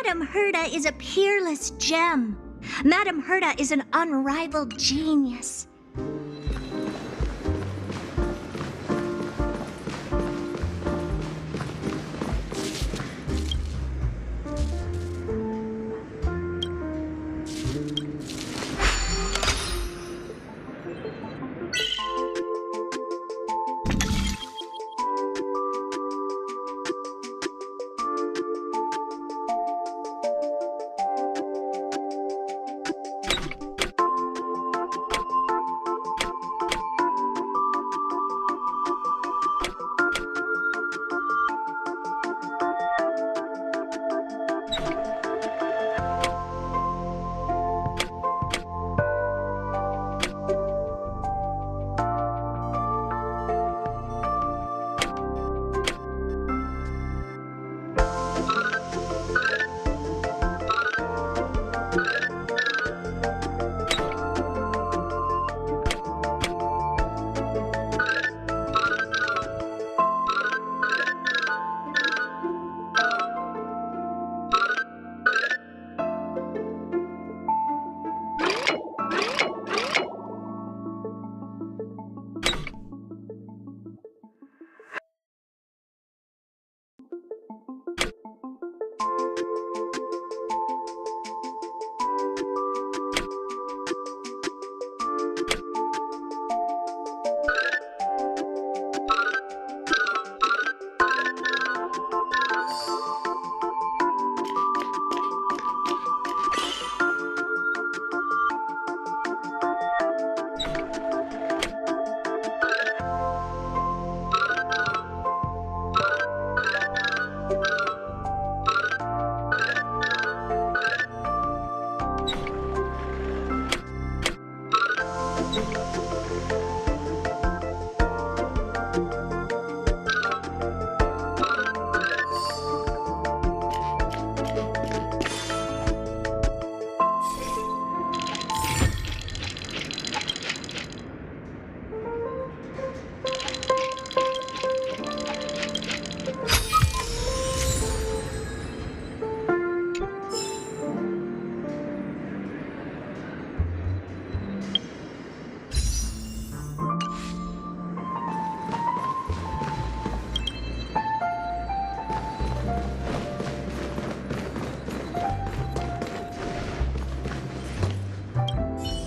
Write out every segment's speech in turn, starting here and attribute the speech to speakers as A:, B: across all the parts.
A: Madame Herda is a peerless gem. Madame Herda is an unrivaled genius.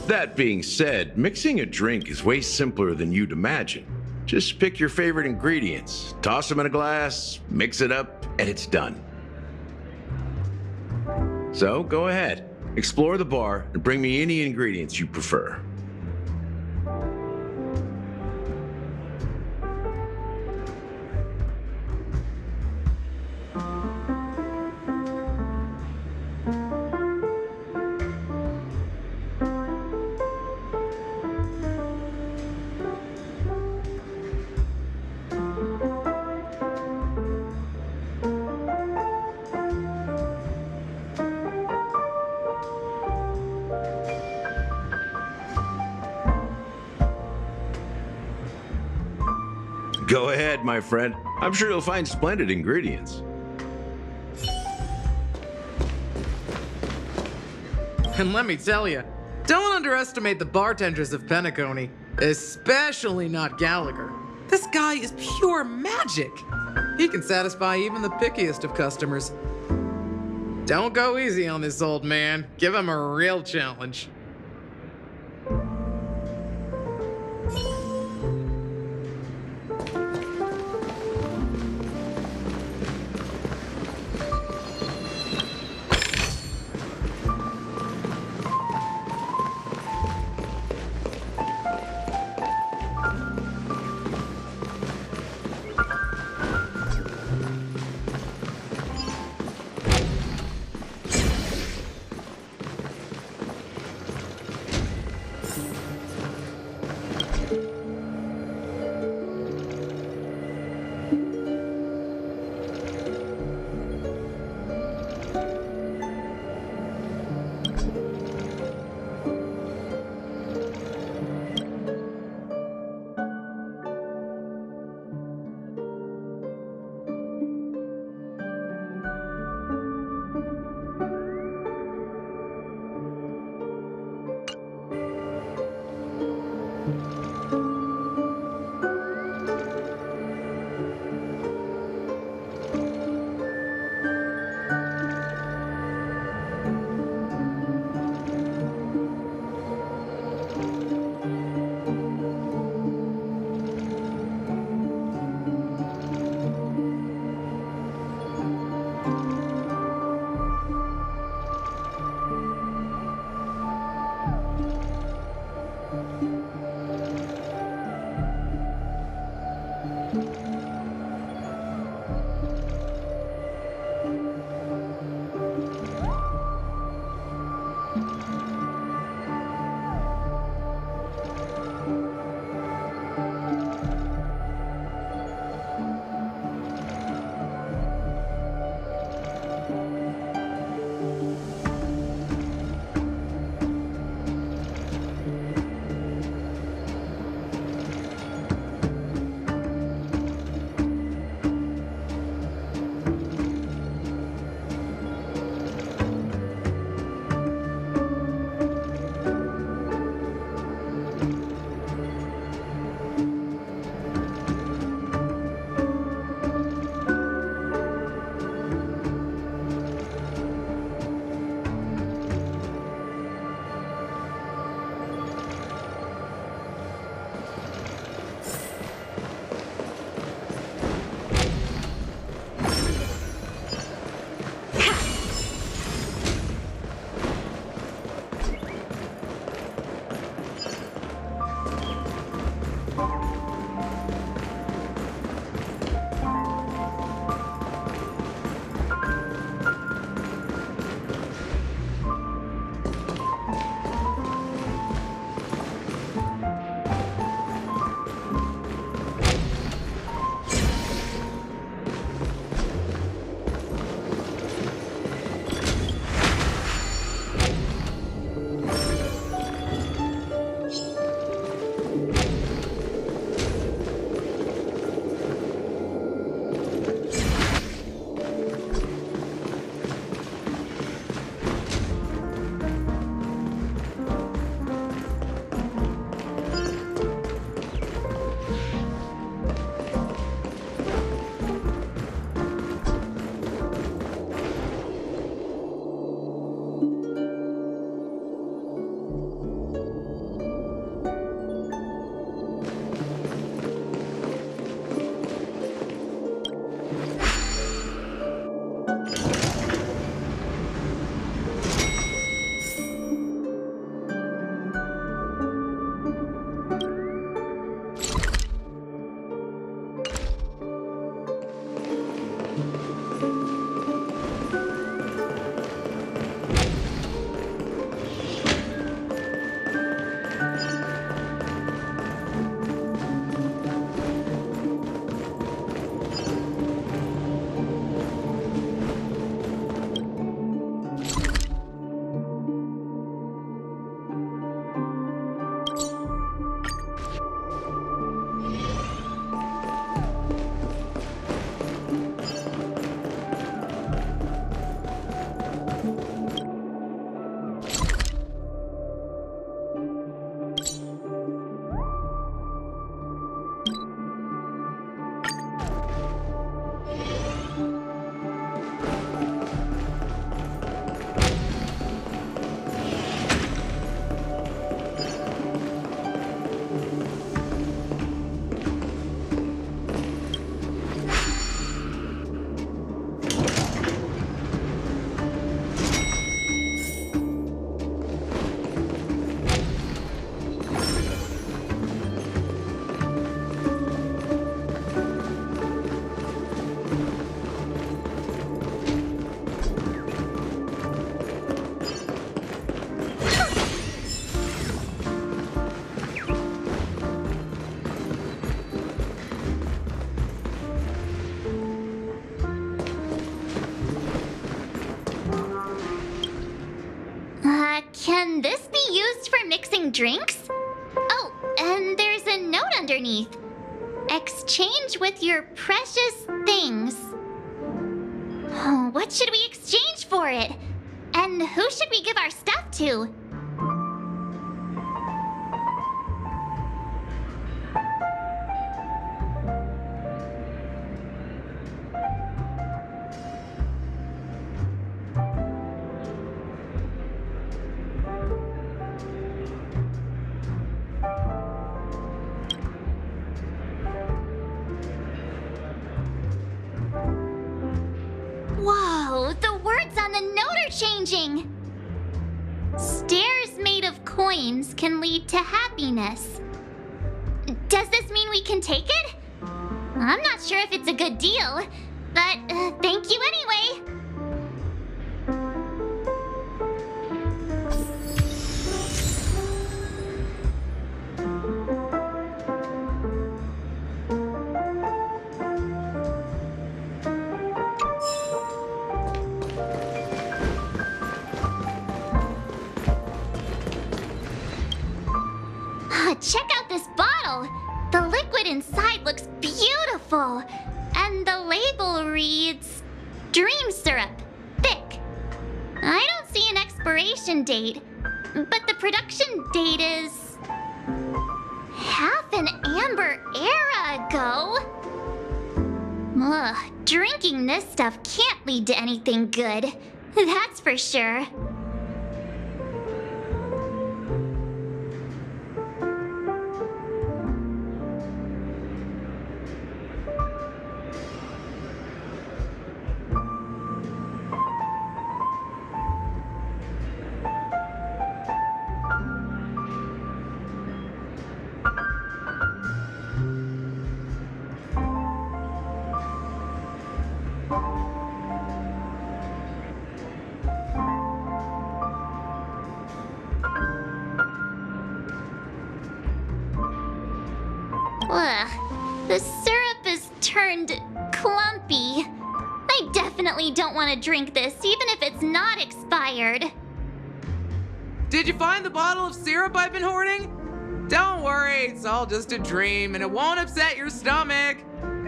B: That being said, mixing a drink is way simpler than you'd imagine. Just pick your favorite ingredients, toss them in a glass, mix it up, and it's done. So go ahead, explore the bar, and bring me any ingredients you prefer. Go ahead, my friend. I'm sure you'll find splendid ingredients.
C: And let me tell you, don't underestimate the bartenders of Penacony, especially not Gallagher. This guy is pure magic. He can satisfy even the pickiest of customers. Don't go easy on this old man. Give him a real challenge.
D: Can this be used for mixing drinks? Oh, and there's a note underneath. Exchange with your precious things. Oh, what should we exchange for it? And who should we give our stuff to? Whoa, the words on the note are changing! Stairs made of coins can lead to happiness. Does this mean we can take it? I'm not sure if it's a good deal, but thank you anyway. Check out this bottle! The liquid inside looks beautiful! And the label reads... Dream syrup. Thick. I don't see an expiration date, but the production date is... half an amber era ago? Ugh, drinking this stuff can't lead to anything good. That's for sure. Ugh, the syrup is turned clumpy. I definitely don't want to drink this, even if it's not expired.
C: Did you find the bottle of syrup I've been hoarding? Don't worry, it's all just a dream and it won't upset your stomach.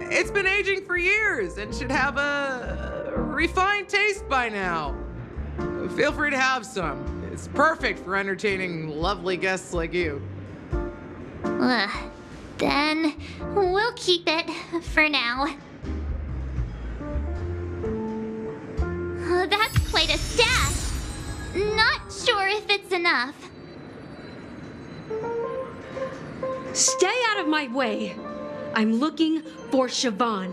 C: It's been aging for years and should have a refined taste by now. Feel free to have some. It's perfect for entertaining lovely guests like you.
D: Ugh. Then we'll keep it for now. Oh, that's quite a stash. Not sure if it's enough.
E: Stay out of my way. I'm looking for Siobhan.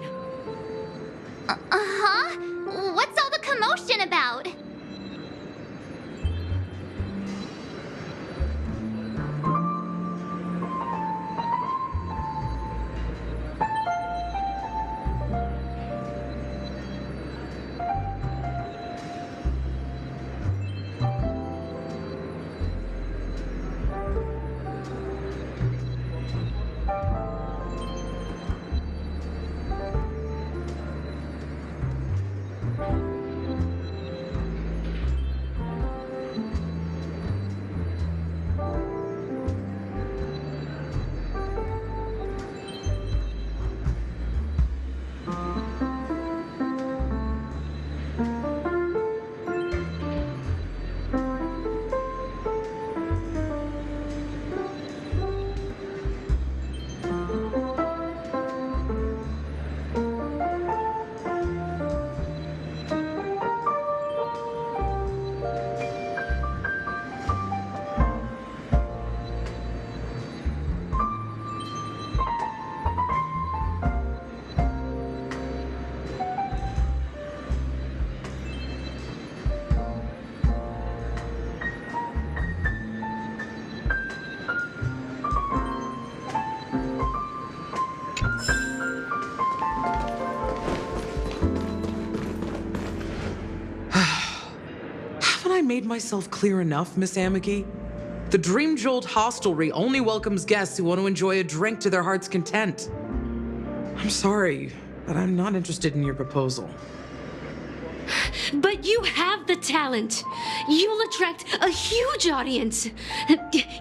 D: Uh-huh? What's all the commotion about?
C: Made myself clear enough, Miss Amiki? The Dream Jolt hostelry only welcomes guests who want to enjoy a drink to their heart's content. I'm sorry, but I'm not interested in your proposal.
E: But you have the talent. You'll attract a huge audience.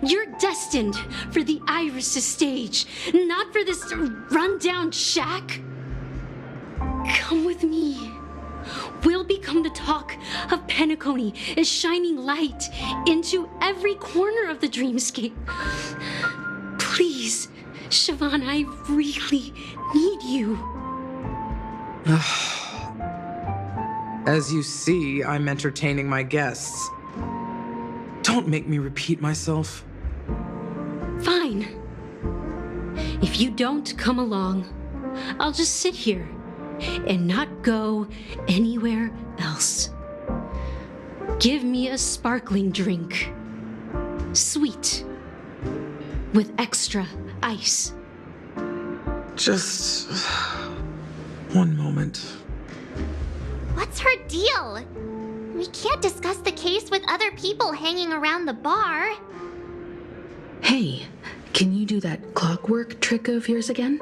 E: You're destined for the Iris' stage, not for this rundown shack. Come with me. We'll become the talk of Penacony, is shining light into every corner of the dreamscape. Please, Siobhan, I really need you.
C: As you see, I'm entertaining my guests. Don't make me repeat myself.
E: Fine. If you don't come along, I'll just sit here and not go anywhere else. Give me a sparkling drink. Sweet. With extra ice.
C: Just one moment.
D: What's her deal? We can't discuss the case with other people hanging around the bar.
F: Hey, can you do that clockwork trick of yours again?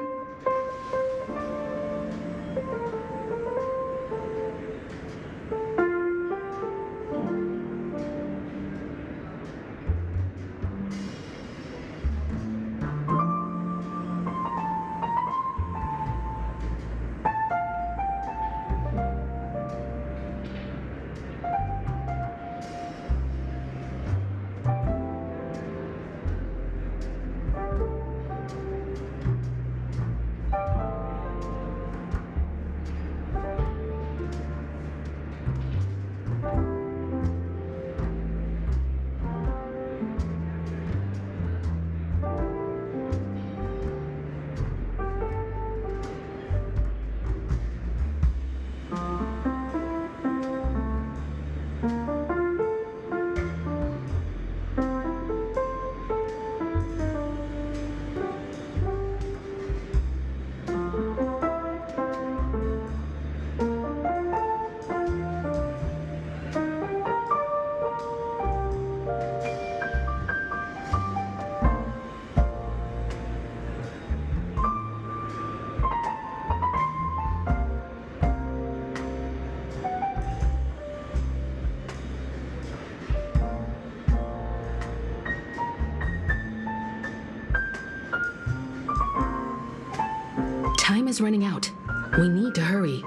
F: Time is running out. We need to hurry.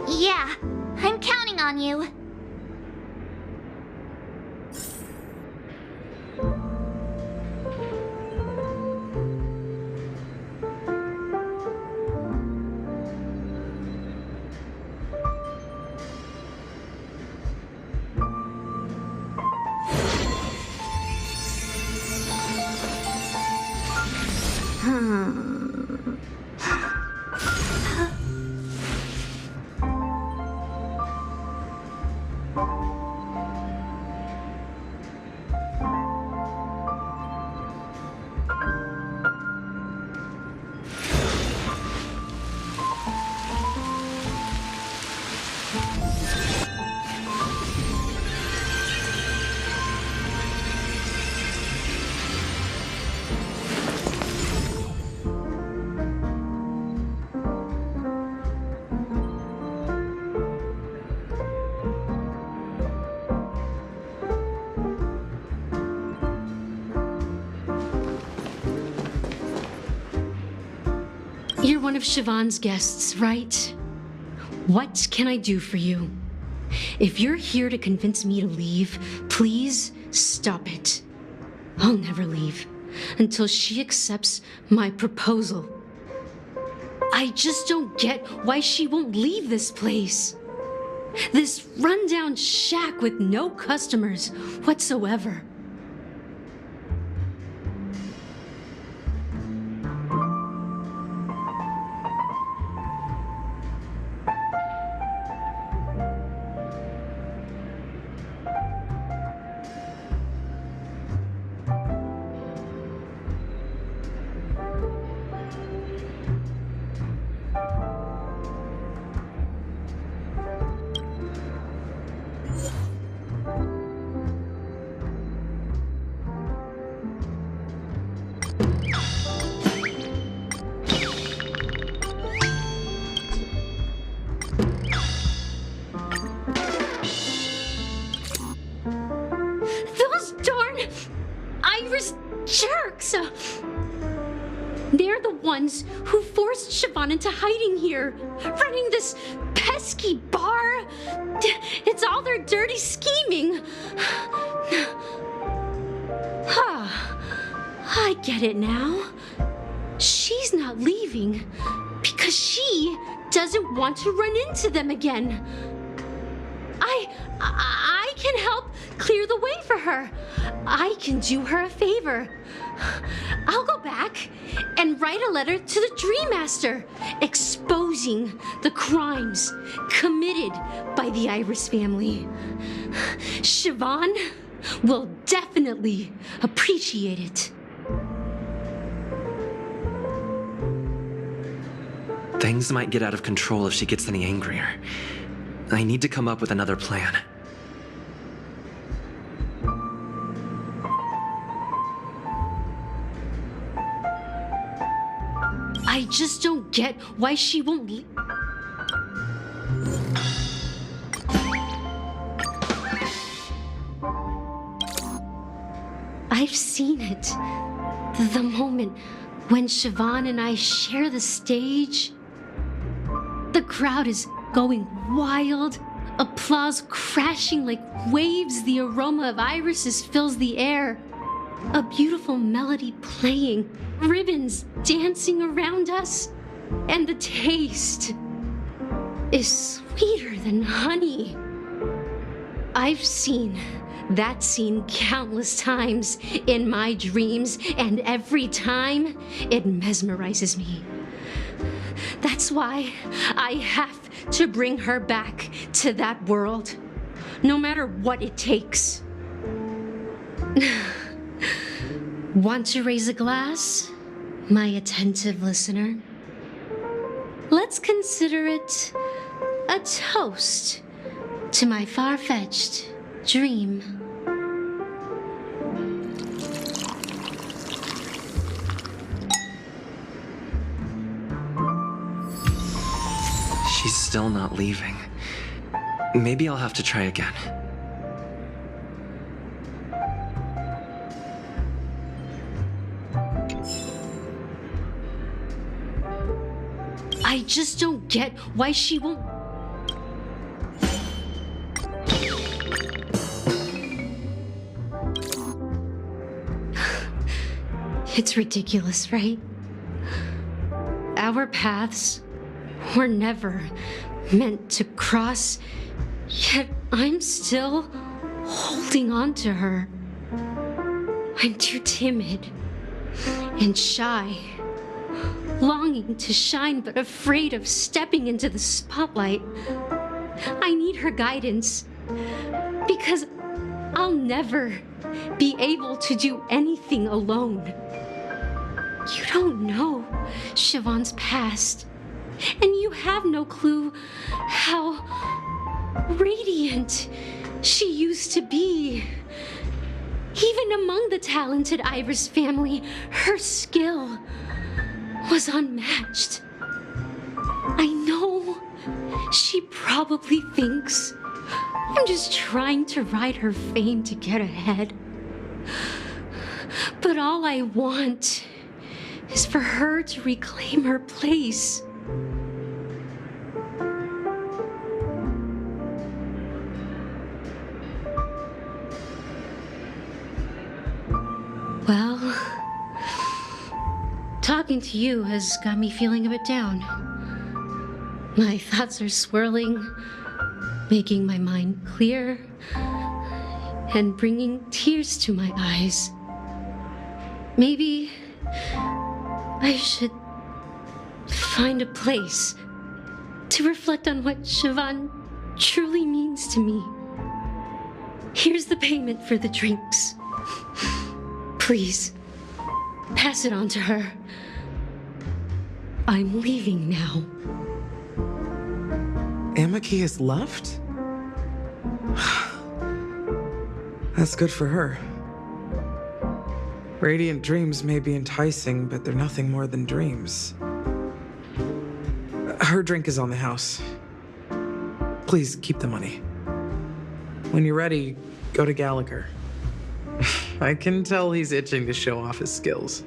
D: Yeah, I'm counting on you.
E: You're one of Siobhan's guests, right? What can I do for you? If you're here to convince me to leave, please stop it. I'll never leave until she accepts my proposal. I just don't get why she won't leave this place. This rundown shack with no customers whatsoever. jerks! They're the ones who forced Siobhan into hiding here, running this pesky bar. It's all their dirty scheming. I get it now. She's not leaving because she doesn't want to run into them again. I can help clear the way for her. I can do her a favor. I'll go back and write a letter to the Dream Master exposing the crimes committed by the Iris family. Siobhan will definitely appreciate it.
G: Things might get out of control if she gets any angrier. I need to come up with another plan.
E: I just don't get why she won't I've seen it. The moment when Siobhan and I share the stage. The crowd is going wild. Applause crashing like waves. The aroma of irises fills the air. A beautiful melody playing. Ribbons dancing around us. And the taste is sweeter than honey. I've seen that scene countless times in my dreams, and every time it mesmerizes me. That's why I have to bring her back to that world, no matter what it takes. Want to raise a glass, my attentive listener? Let's consider it a toast to my far-fetched dream.
G: She's still not leaving. Maybe I'll have to try again.
E: I just don't get why she won't. It's ridiculous, right? Our paths were never meant to cross, yet I'm still holding on to her. I'm too timid and shy, longing to shine but afraid of stepping into the spotlight. I need her guidance because I'll never be able to do anything alone. You don't know Siobhan's past, and you have no clue how radiant she used to be. Even among the talented Iris family, her skill was unmatched. I know she probably thinks I'm just trying to ride her fame to get ahead. But all I want is for her to reclaim her place. Well, talking to you has got me feeling a bit down. My thoughts are swirling, making my mind clear, and bringing tears to my eyes. Maybe I should find a place to reflect on what Siobhan truly means to me. Here's the payment for the drinks. Please, pass it on to her. I'm leaving now.
C: Amaki has left? That's good for her. Radiant dreams may be enticing, but they're nothing more than dreams. Her drink is on the house. Please keep the money. When you're ready, go to Gallagher. I can tell he's itching to show off his skills.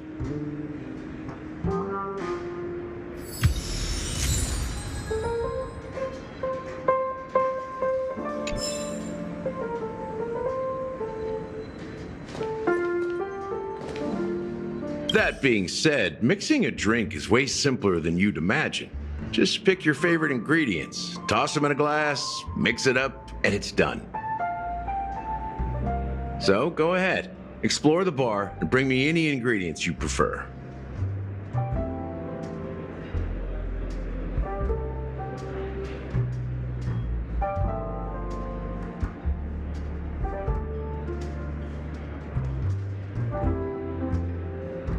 B: That being said, mixing a drink is way simpler than you'd imagine. Just pick your favorite ingredients, toss them in a glass, mix it up, and it's done. So go ahead, explore the bar, and bring me any ingredients you prefer.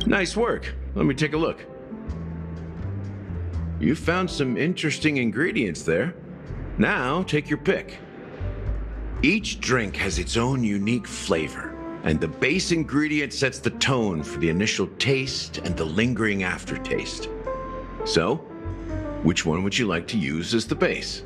B: Nice work. Let me take a look. You found some interesting ingredients there. Now, take your pick. Each drink has its own unique flavor, and the base ingredient sets the tone for the initial taste and the lingering aftertaste. So, which one would you like to use as the base?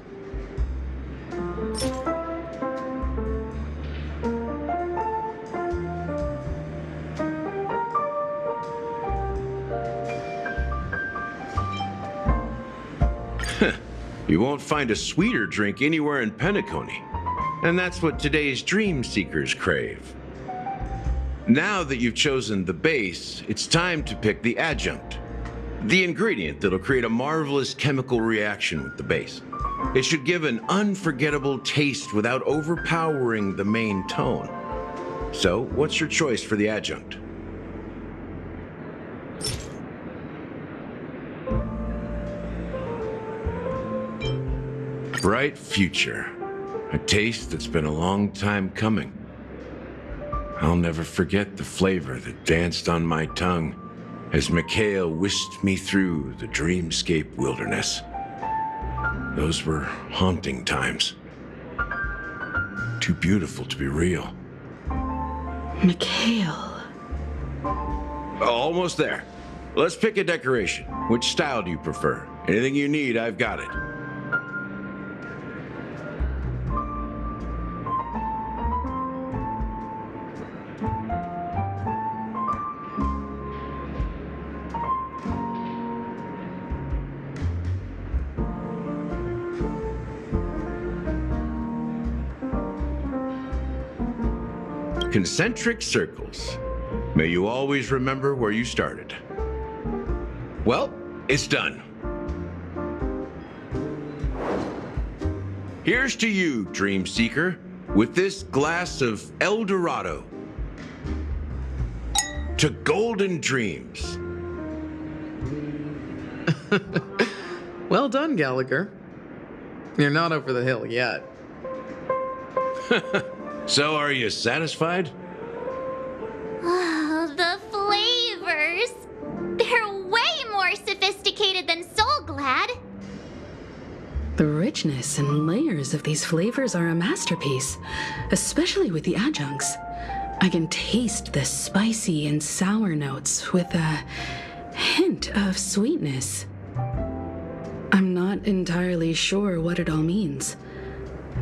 B: You won't find a sweeter drink anywhere in Penacony. And that's what today's dream seekers crave. Now that you've chosen the base, it's time to pick the adjunct. The ingredient that'll create a marvelous chemical reaction with the base. It should give an unforgettable taste without overpowering the main tone. So, what's your choice for the adjunct? Bright future. A taste that's been a long time coming. I'll never forget the flavor that danced on my tongue as Mikhail whisked me through the dreamscape wilderness. Those were haunting times. Too beautiful to be real.
F: Mikhail.
B: Almost there. Let's pick a decoration. Which style do you prefer? Anything you need, I've got it. Concentric circles. May you always remember where you started. Well, it's done. Here's to you, Dream Seeker, with this glass of El Dorado. To golden dreams.
C: Well done, Gallagher. You're not over the hill yet.
B: So, are you satisfied?
D: Oh, the flavors! They're way more sophisticated than Soul Glad.
F: The richness and layers of these flavors are a masterpiece, especially with the adjuncts. I can taste the spicy and sour notes with a hint of sweetness. I'm not entirely sure what it all means.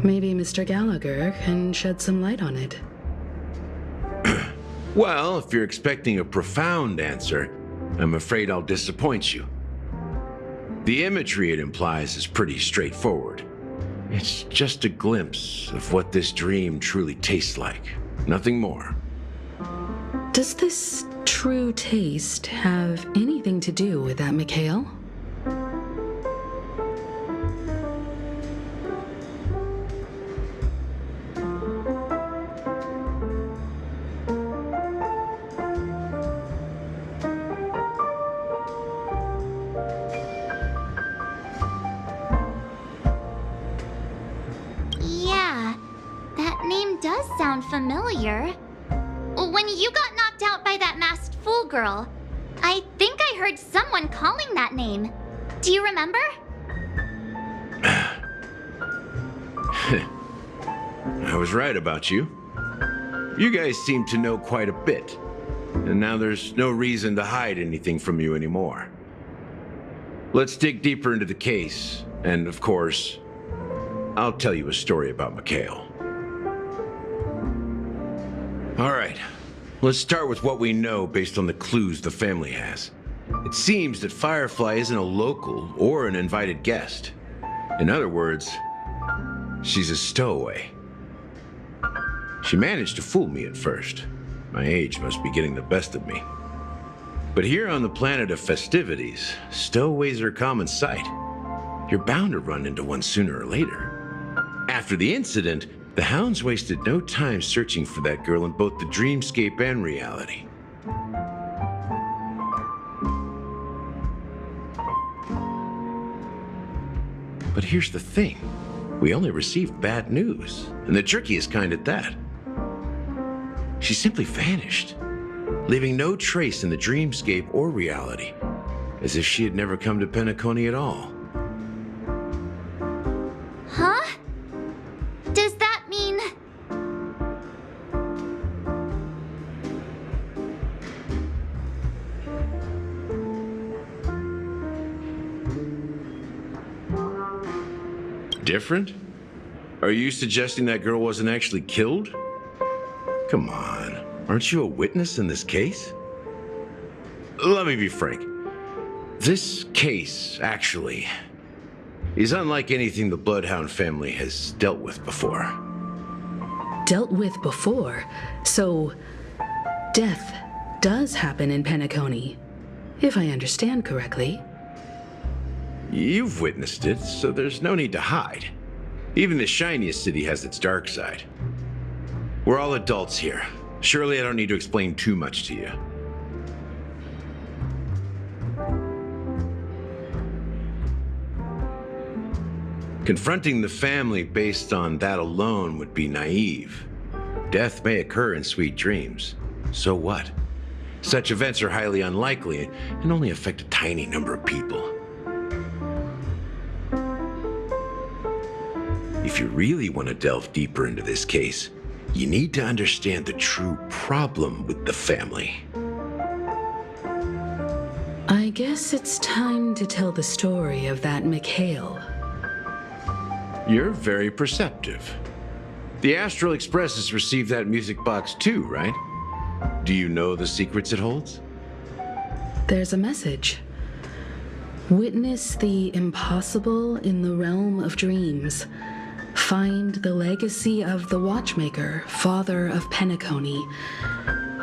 F: Maybe Mr. Gallagher can shed some light on it.
B: Well, if you're expecting a profound answer, I'm afraid I'll disappoint you. The imagery it implies is pretty straightforward. It's just a glimpse of what this dream truly tastes like. Nothing more.
F: Does this true taste have anything to do with that, Mikhail?
D: Yeah, that name does sound familiar. When you got knocked out by that masked fool girl, I think I heard someone calling that name. Do you remember?
B: I was right about you. You guys seem to know quite a bit, and now there's no reason to hide anything from you anymore. Let's dig deeper into the case, and of course, I'll tell you a story about Mikhail. All right, Let's start with what we know based on the clues the family has. It seems that Firefly isn't a local or an invited guest. In other words, she's a stowaway. She managed to fool me at first. My age must be getting the best of me. But here on the planet of festivities, stowaways are a common sight. You're bound to run into one sooner or later. After the incident, the hounds wasted no time searching for that girl in both the dreamscape and reality. But here's the thing. We only received bad news, and the trickiest kind at that. She simply vanished, leaving no trace in the dreamscape or reality, as if she had never come to Penacony at all.
D: Huh? Does that mean...
B: Different? Are you suggesting that girl wasn't actually killed? Come on, aren't you a witness in this case? Let me be frank. This case, actually, is unlike anything the Bloodhound family has dealt with before.
F: Dealt with before? So, death does happen in Penacony, if I understand correctly.
B: You've witnessed it, so there's no need to hide. Even the shiniest city has its dark side. We're all adults here. Surely I don't need to explain too much to you. Confronting the family based on that alone would be naive. Death may occur in sweet dreams. So what? Such events are highly unlikely and only affect a tiny number of people. If you really want to delve deeper into this case, you need to understand the true problem with the family.
F: I guess it's time to tell the story of that Mikhail.
B: You're very perceptive. The Astral Express has received that music box too, right? Do you know the secrets it holds?
F: There's a message. Witness the impossible in the realm of dreams. Find the legacy of the Watchmaker, father of Penacony,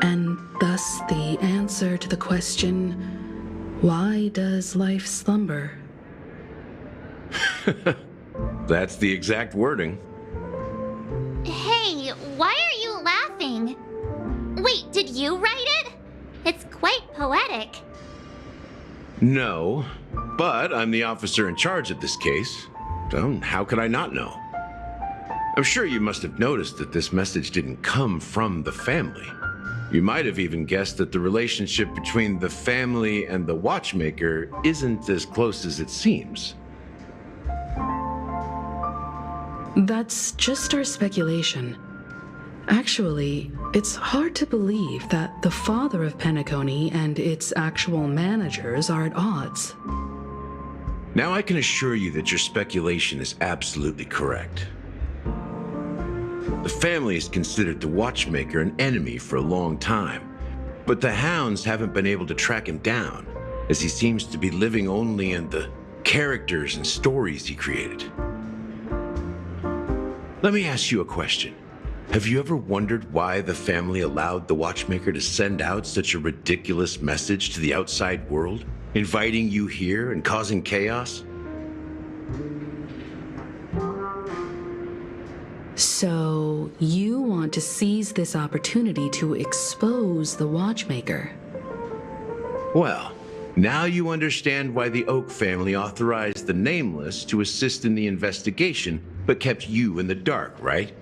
F: and thus the answer to the question, why does life slumber?
B: That's the exact wording.
D: Hey, why are you laughing? Wait, did you write it? It's quite poetic.
B: No, but I'm the officer in charge of this case, so how could I not know? I'm sure you must have noticed that this message didn't come from the family. You might have even guessed that the relationship between the family and the Watchmaker isn't as close as it seems.
F: That's just our speculation. Actually, it's hard to believe that the father of Penacony and its actual managers are at odds.
B: Now I can assure you that your speculation is absolutely correct. The family has considered the Watchmaker an enemy for a long time, but the hounds haven't been able to track him down, as he seems to be living only in the characters and stories he created. Let me ask you a question. Have you ever wondered why the family allowed the Watchmaker to send out such a ridiculous message to the outside world, inviting you here and causing chaos?
F: So, you want to seize this opportunity to expose the Watchmaker?
B: Well, now you understand why the Oak family authorized the Nameless to assist in the investigation, but kept you in the dark, right?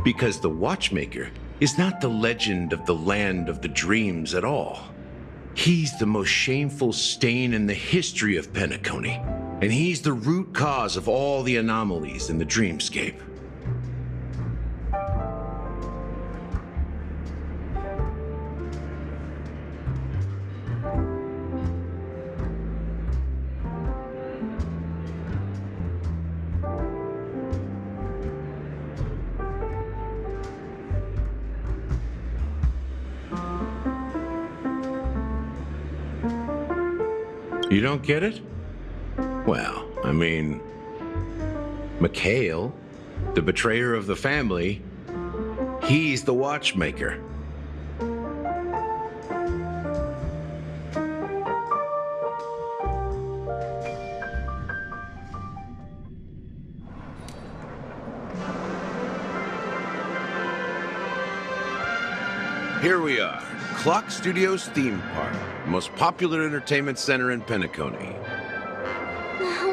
B: Because the Watchmaker is not the legend of the land of the dreams at all. He's the most shameful stain in the history of Penacony, and he's the root cause of all the anomalies in the dreamscape. You don't get it? Well, I mean, Mikhail, the betrayer of the family, he's the watchmaker. Here we are, Clock Studios theme park, the most popular entertainment center in Penacony.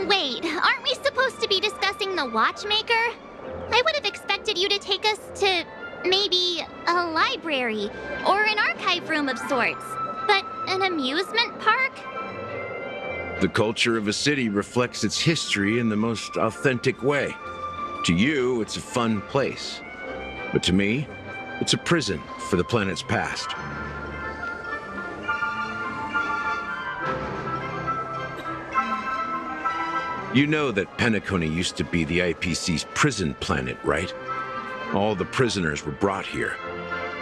D: Wait, aren't we supposed to be discussing the watchmaker? I would have expected you to take us to maybe a library or an archive room of sorts. But an amusement park?
B: The culture of a city reflects its history in the most authentic way. To you, it's a fun place. But to me, it's a prison for the planet's past. You know that Penacony used to be the IPC's prison planet, right? All the prisoners were brought here,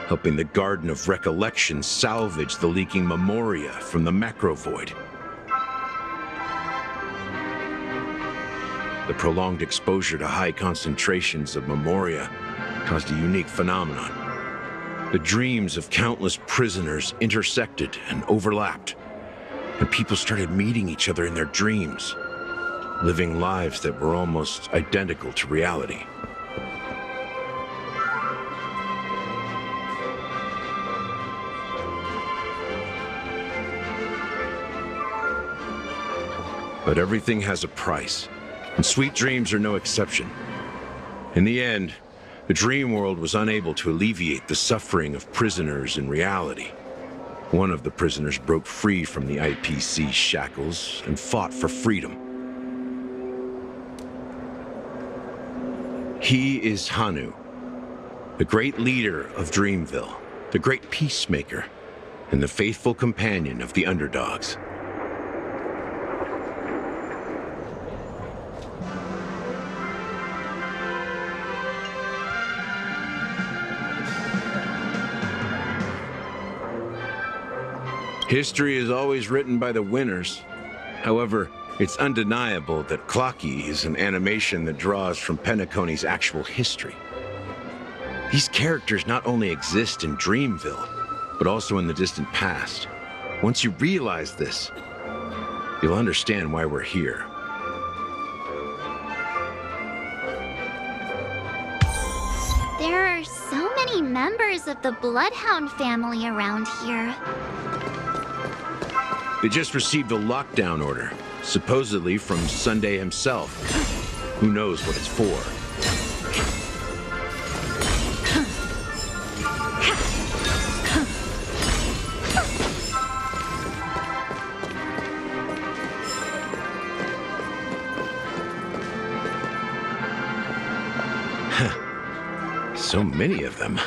B: helping the Garden of Recollection salvage the leaking memoria from the macro void. The prolonged exposure to high concentrations of memoria caused a unique phenomenon. The dreams of countless prisoners intersected and overlapped, and people started meeting each other in their dreams, living lives that were almost identical to reality. But everything has a price, and sweet dreams are no exception. In the end, the dream world was unable to alleviate the suffering of prisoners in reality. One of the prisoners broke free from the IPC shackles and fought for freedom. He is Hanu, the great leader of Dreamville, the great peacemaker, and the faithful companion of the underdogs. History is always written by the winners. However, it's undeniable that Clocky is an animation that draws from Penacony's actual history. These characters not only exist in Dreamville, but also in the distant past. Once you realize this, you'll understand why we're here.
D: There are so many members of the Bloodhound family around here.
B: They just received a lockdown order, supposedly from Sunday himself. Who knows what it's for? So many of them.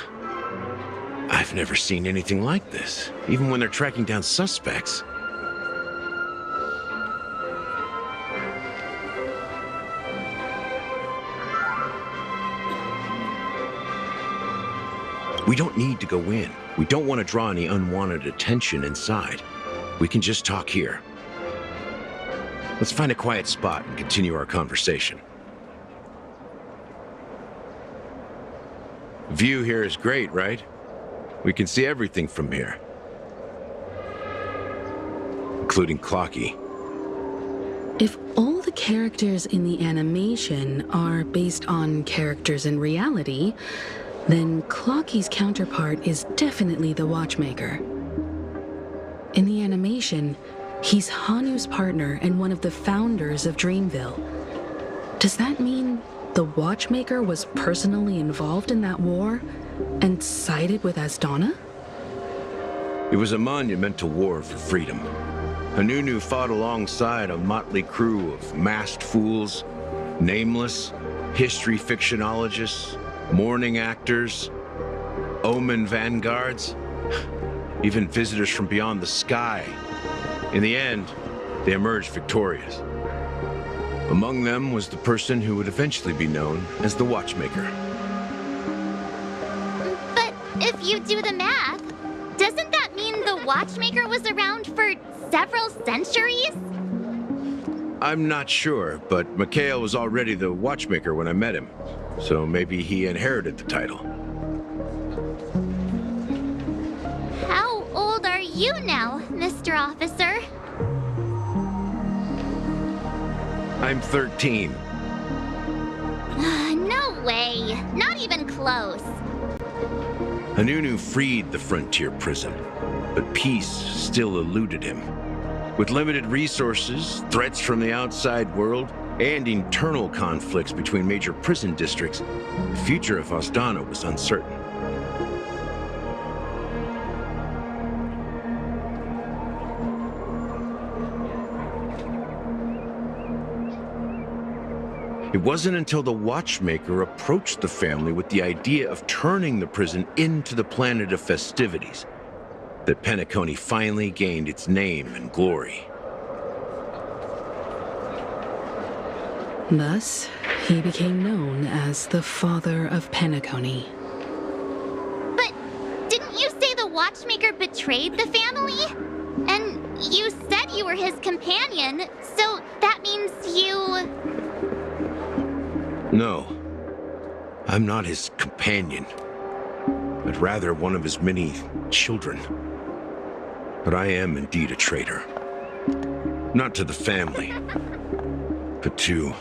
B: I've never seen anything like this, even when they're tracking down suspects. We don't need to go in. We don't want to draw any unwanted attention inside. We can just talk here. Let's find a quiet spot and continue our conversation. View here is great, right? We can see everything from here. Including Clocky.
F: If all the characters in the animation are based on characters in reality, then Clocky's counterpart is definitely the Watchmaker. In the animation, he's Hanu's partner and one of the founders of Dreamville. Does that mean the Watchmaker was personally involved in that war and sided with Asdana?
B: It was a monumental war for freedom. Hanunu fought alongside a motley crew of masked fools, nameless, history fictionologists, mourning actors, omen vanguards, even visitors from beyond the sky. In the end, they emerged victorious. Among them was the person who would eventually be known as the Watchmaker.
D: But if you do the math, doesn't that mean the Watchmaker was around for several centuries?
B: I'm not sure, but Mikhail was already the watchmaker when I met him. So maybe he inherited the title.
D: How old are you now, Mr. Officer?
B: I'm 13.
D: No way. Not even close.
B: Hanunu freed the frontier prison, but peace still eluded him. With limited resources, threats from the outside world, and internal conflicts between major prison districts, the future of Osdana was uncertain. It wasn't until the watchmaker approached the family with the idea of turning the prison into the planet of festivities that Penacony finally gained its name and glory.
F: Thus, he became known as the father of Penacony.
D: But didn't you say the watchmaker betrayed the family? And you said you were his companion, so that means you...
B: No, I'm not his companion, but rather one of his many children. But I am indeed a traitor. Not to the family, but to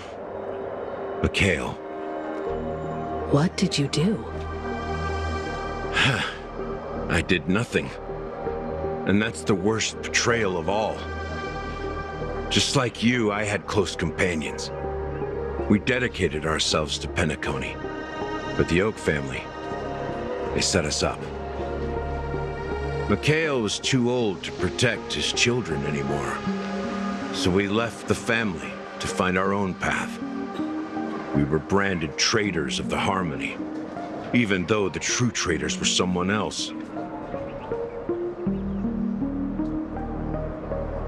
B: Mikhail.
F: What did you do?
B: I did nothing. And that's the worst betrayal of all. Just like you, I had close companions. We dedicated ourselves to Penacony. But the Oak family, they set us up. Mikhail was too old to protect his children anymore. So we left the family to find our own path. We were branded traitors of the Harmony, even though the true traitors were someone else.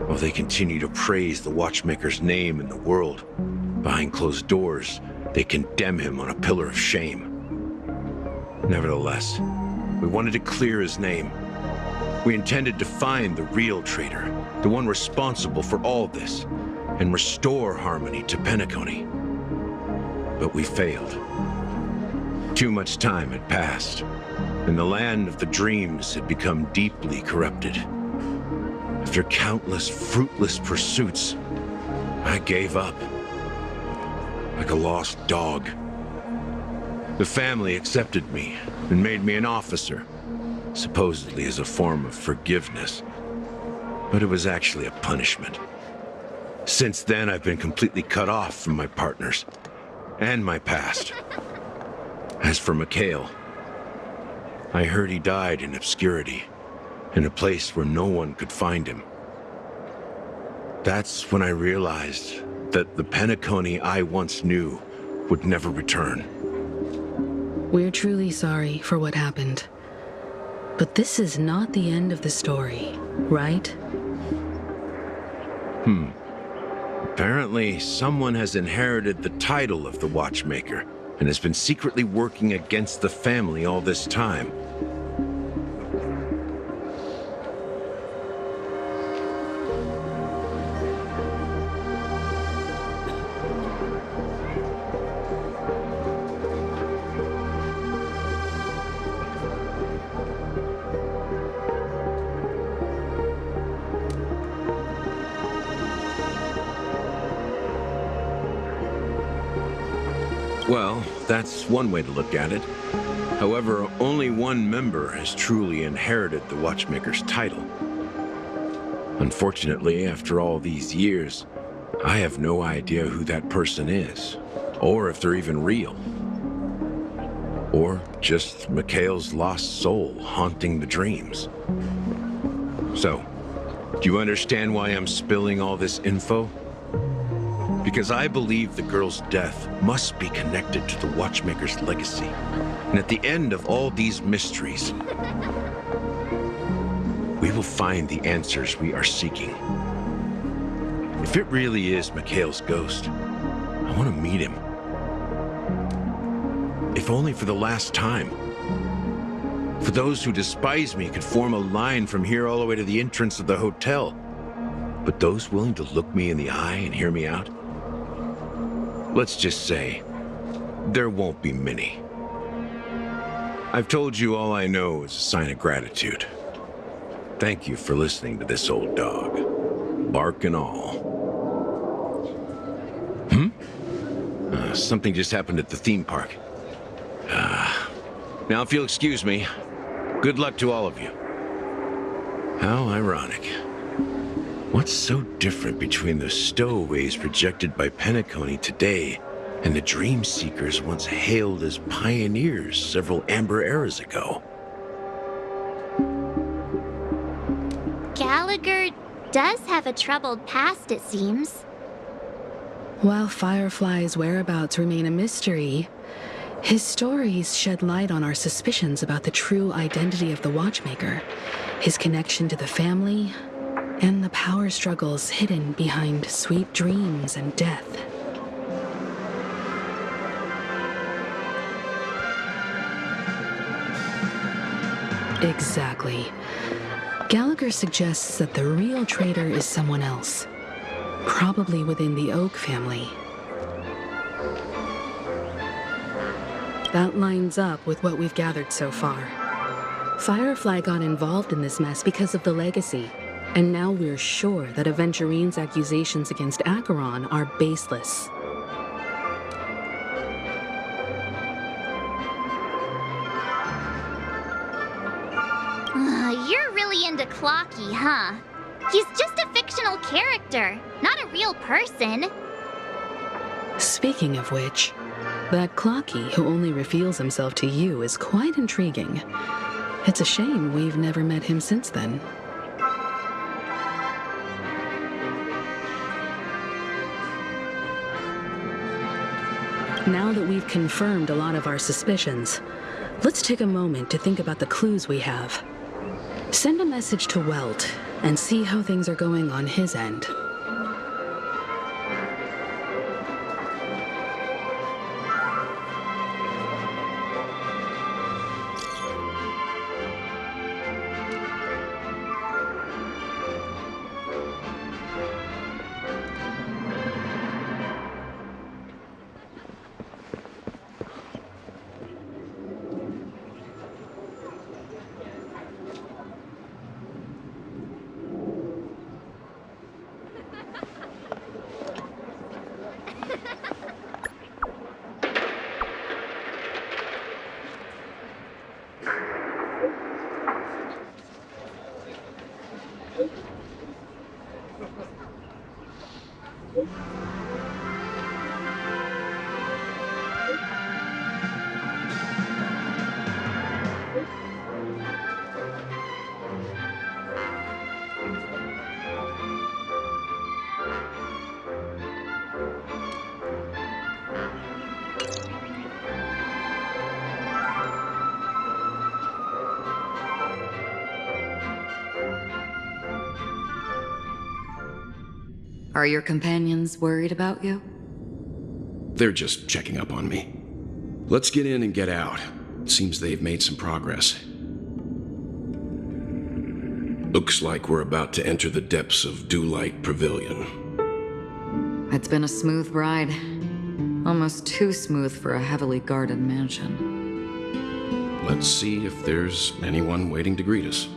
B: While they continue to praise the watchmaker's name in the world, behind closed doors, they condemn him on a pillar of shame. Nevertheless, we wanted to clear his name. We intended to find the real traitor, the one responsible for all this, and restore harmony to Penacony. But we failed. Too much time had passed, and the land of the dreams had become deeply corrupted. After countless fruitless pursuits, I gave up. Like a lost dog. The family accepted me and made me an officer, supposedly as a form of forgiveness. But it was actually a punishment. Since then, I've been completely cut off from my partners and my past. As for Mikhail, I heard he died in obscurity, in a place where no one could find him. That's when I realized that the Penacony I once knew would never return.
F: We're truly sorry for what happened. But this is not the end of the story, right?
B: Apparently, someone has inherited the title of the Watchmaker and has been secretly working against the family all this time. Well, that's one way to look at it. However, only one member has truly inherited the Watchmaker's title. Unfortunately, after all these years, I have no idea who that person is, or if they're even real. Or just Mikhail's lost soul haunting the dreams. So, do you understand why I'm spilling all this info? Because I believe the girl's death must be connected to the Watchmaker's legacy. And at the end of all these mysteries, we will find the answers we are seeking. If it really is Mikhail's ghost, I want to meet him. If only for the last time. For those who despise me could form a line from here all the way to the entrance of the hotel. But those willing to look me in the eye and hear me out? Let's just say, there won't be many. I've told you all I know is a sign of gratitude. Thank you for listening to this old dog. Bark and all. Something just happened at the theme park. Now, if you'll excuse me, good luck to all of you. How ironic. What's so different between the stowaways rejected by Penacony today and the dream seekers once hailed as pioneers several amber eras ago?
D: Gallagher does have a troubled past, it seems.
F: While Firefly's whereabouts remain a mystery, his stories shed light on our suspicions about the true identity of the Watchmaker, his connection to the family, and the power struggles hidden behind sweet dreams and death. Exactly. Gallagher suggests that the real traitor is someone else, probably within the Oak family. That lines up with what we've gathered so far. Firefly got involved in this mess because of the legacy, and now we're sure that Aventurine's accusations against Acheron are baseless.
D: You're really into Clocky, huh? He's just a fictional character, not a real person.
F: Speaking of which, that Clocky who only reveals himself to you is quite intriguing. It's a shame we've never met him since then. Now that we've confirmed a lot of our suspicions, let's take a moment to think about the clues we have. Send a message to Welt and see how things are going on his end.
H: Are your companions worried about you?
I: They're just checking up on me. Let's get in and get out. Seems they've made some progress. Looks like we're about to enter the depths of Dewlight Pavilion.
H: It's been a smooth ride. Almost too smooth for a heavily guarded mansion.
I: Let's see if there's anyone waiting to greet us.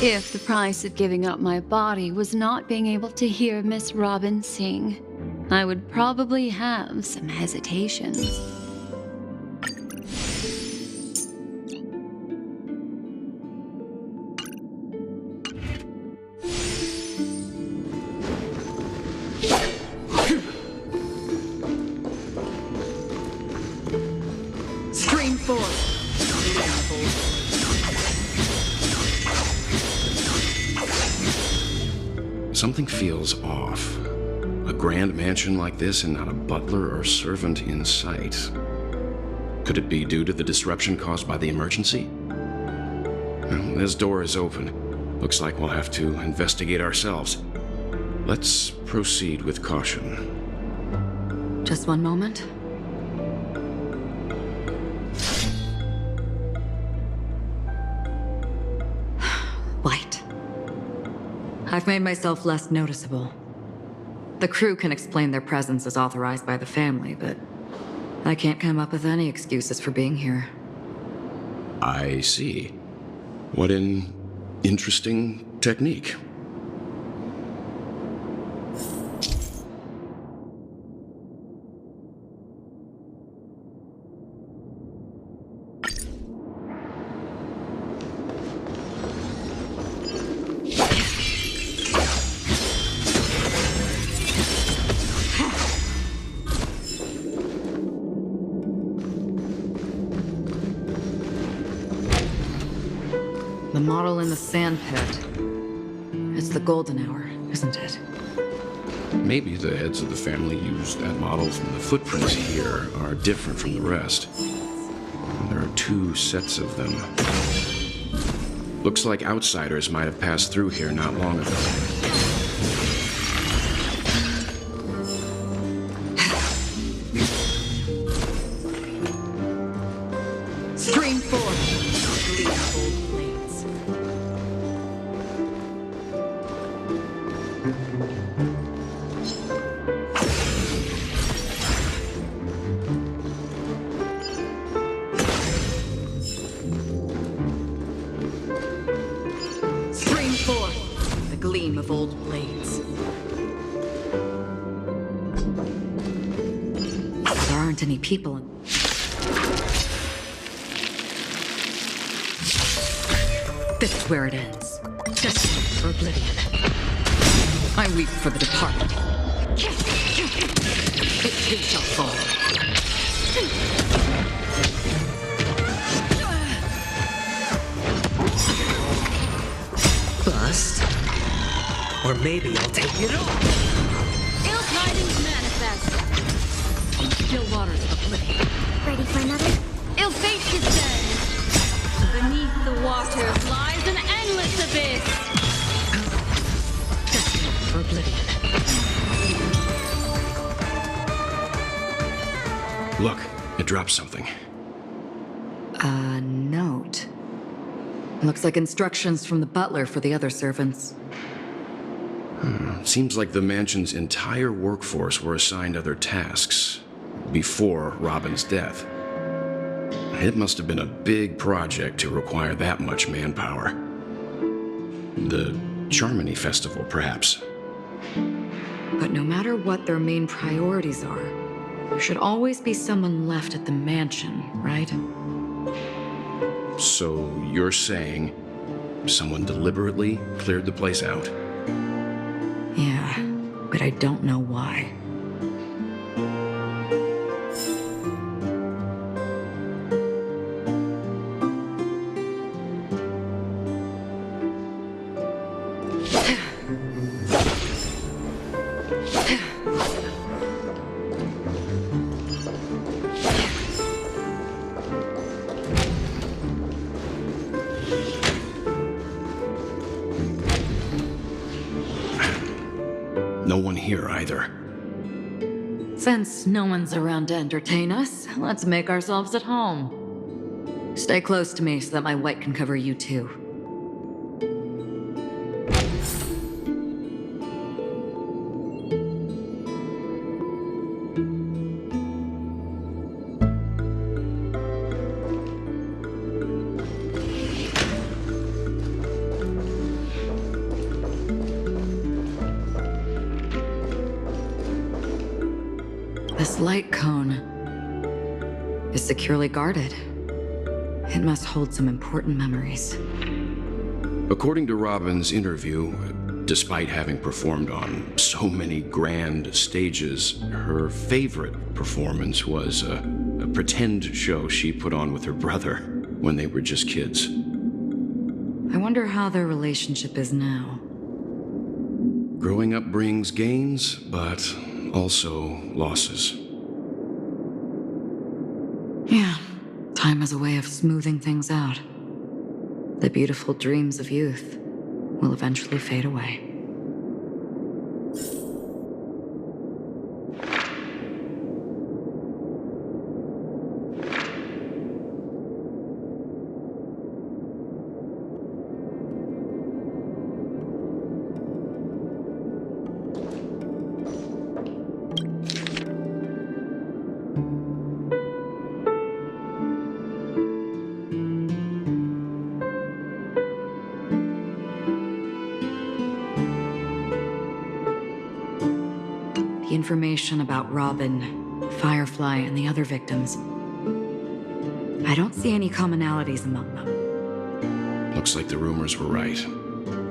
J: If the price of giving up my body was not being able to hear Miss Robin sing, I would probably have some hesitations.
H: Stream force!
I: Something feels off. A grand mansion like this and not a butler or servant in sight. Could it be due to the disruption caused by the emergency? Well, this door is open. Looks like we'll have to investigate ourselves. Let's proceed with caution.
H: Just one moment. Light. I've made myself less noticeable. The crew can explain their presence as authorized by the family, but I can't come up with any excuses for being here.
I: I see. What an interesting technique.
H: The model in the sand pit. It's the golden hour, isn't it?
I: Maybe the heads of the family used that model, and the footprints here are different from the rest. There are 2 sets of them. Looks like outsiders might have passed through here not long ago.
H: Stream 4. Old blades. Stream 4. The gleam of old blades. There aren't any people in. This is where it ends. Destiny for oblivion. I weep for the departed. It too shall fall.
K: Bust? Or maybe I'll take it all.
J: Ill tidings manifest. On the still waters of oblivion.
A: Ready for another?
J: Ill fate descends. Beneath the waters lies an endless abyss.
K: Destiny for oblivion.
I: Look, it dropped something.
H: A note. Looks like instructions from the butler for the other servants.
I: Seems like the mansion's entire workforce were assigned other tasks before Robin's death. It must have been a big project to require that much manpower. The Charmony Festival, perhaps.
H: But no matter what their main priorities are, there should always be someone left at the mansion, right?
I: So you're saying someone deliberately cleared the place out?
H: Yeah, but I don't know why.
I: No one here either.
H: Since no one's around to entertain us, let's make ourselves at home. Stay close to me so that my white can cover you too. This light cone is securely guarded. It must hold some important memories.
I: According to Robin's interview, despite having performed on so many grand stages, her favorite performance was a pretend show she put on with her brother when they were just kids.
H: I wonder how their relationship is now.
I: Growing up brings gains, but also losses.
H: Yeah, time has a way of smoothing things out. The beautiful dreams of youth will eventually fade away. The information about Robin, Firefly, and the other victims. I don't see any commonalities among them.
I: Looks like the rumors were right.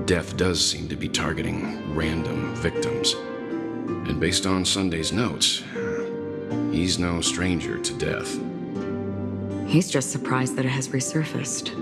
I: Death does seem to be targeting random victims. And based on Sunday's notes, he's no stranger to death.
H: He's just surprised that it has resurfaced.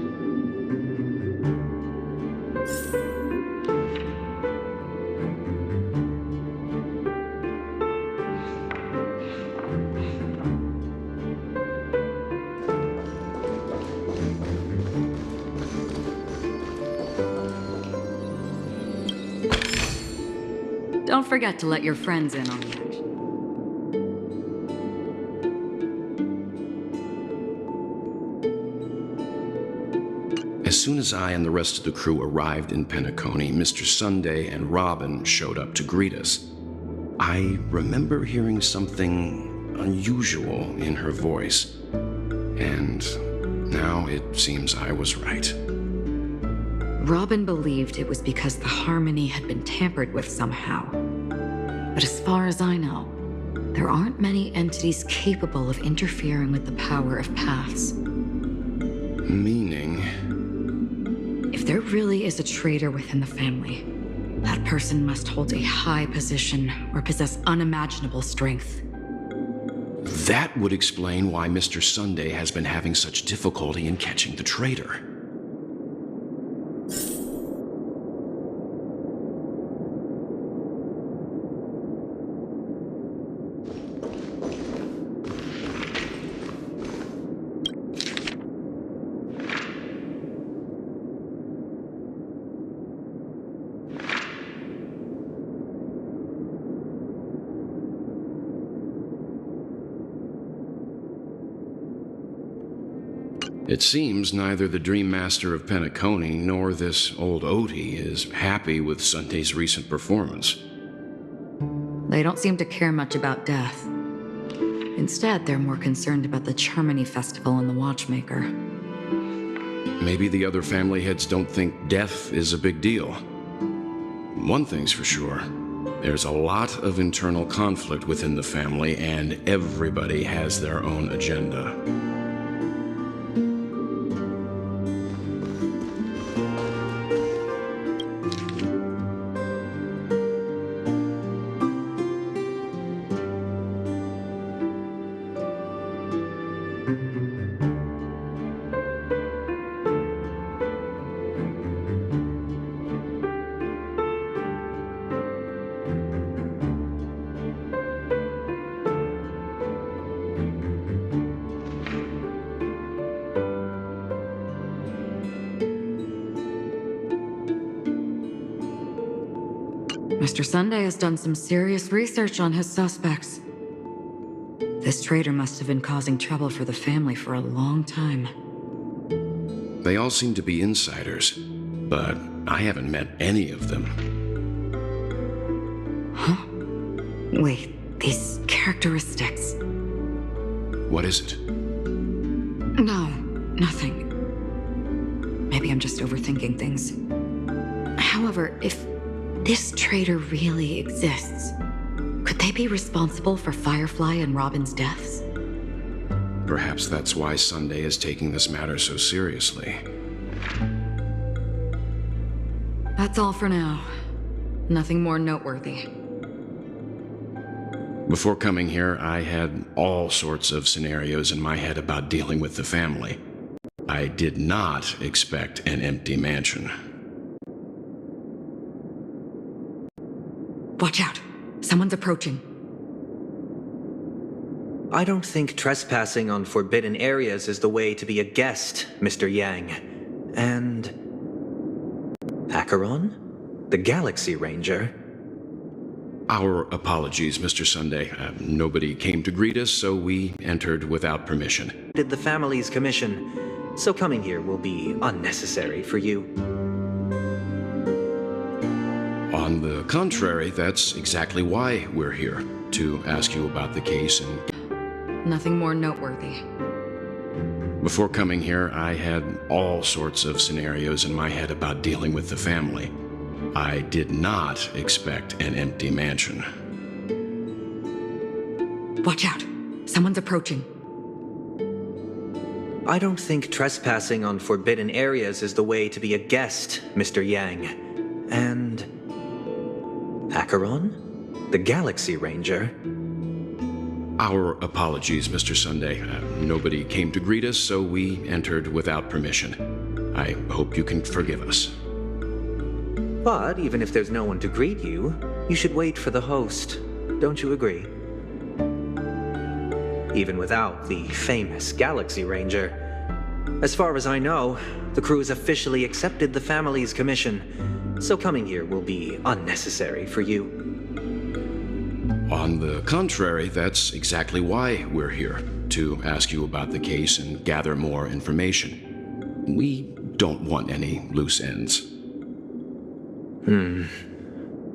H: Don't forget to let your friends in on the action.
I: As soon as I and the rest of the crew arrived in Penacony, Mr. Sunday and Robin showed up to greet us. I remember hearing something unusual in her voice, and now it seems I was right.
H: Robin believed it was because the harmony had been tampered with somehow. But as far as I know, there aren't many entities capable of interfering with the power of paths.
I: Meaning?
H: If there really is a traitor within the family, that person must hold a high position or possess unimaginable strength.
I: That would explain why Mr. Sunday has been having such difficulty in catching the traitor. It seems neither the Dream Master of Penacony nor this old Odie is happy with Sunday's recent performance.
H: They don't seem to care much about death. Instead, they're more concerned about the Charmony Festival and the Watchmaker.
I: Maybe the other family heads don't think death is a big deal. One thing's for sure, there's a lot of internal conflict within the family, and everybody has their own agenda.
H: Mr. Sunday has done some serious research on his suspects. This traitor must have been causing trouble for the family for a long time.
I: They all seem to be insiders, but I haven't met any of them.
H: Huh? Wait, these characteristics.
I: What is it?
H: No, nothing. Maybe I'm just overthinking things. However, if this traitor really exists, could they be responsible for Firefly and Robin's deaths?
I: Perhaps that's why Sunday is taking this matter so seriously.
H: That's all for now. Nothing more noteworthy.
I: Before coming here, I had all sorts of scenarios in my head about dealing with the family. I did not expect an empty mansion.
H: Watch out! Someone's approaching.
K: I don't think trespassing on forbidden areas is the way to be a guest, Mr. Yang. And... Acheron? The Galaxy Ranger?
I: Our apologies, Mr. Sunday. Nobody came to greet us, so we entered without permission.
K: Did the family's commission, so coming here will be unnecessary for you.
I: On the contrary, that's exactly why we're here. To ask you about the case and...
H: Nothing more noteworthy.
I: Before coming here, I had all sorts of scenarios in my head about dealing with the family. I did not expect an empty mansion.
H: Watch out! Someone's approaching.
K: I don't think trespassing on forbidden areas is the way to be a guest, Mr. Yang. And... Acheron? The Galaxy Ranger?
I: Our apologies, Mr. Sunday. Nobody came to greet us, so we entered without permission. I hope you can forgive us.
K: But even if there's no one to greet you, you should wait for the host. Don't you agree? Even without the famous Galaxy Ranger. As far as I know, the crew has officially accepted the family's commission, so coming here will be unnecessary for you.
I: On the contrary, that's exactly why we're here. To ask you about the case and gather more information. We don't want any loose ends.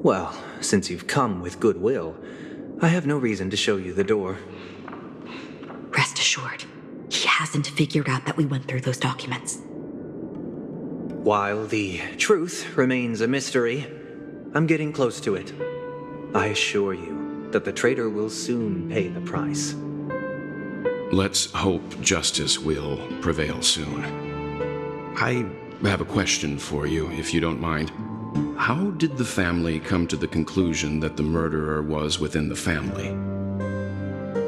K: Well, since you've come with goodwill, I have no reason to show you the door.
H: Rest assured, he hasn't figured out that we went through those documents.
K: While the truth remains a mystery, I'm getting close to it. I assure you that the traitor will soon pay the price.
I: Let's hope justice will prevail soon. I have a question for you, if you don't mind. How did the family come to the conclusion that the murderer was within the family?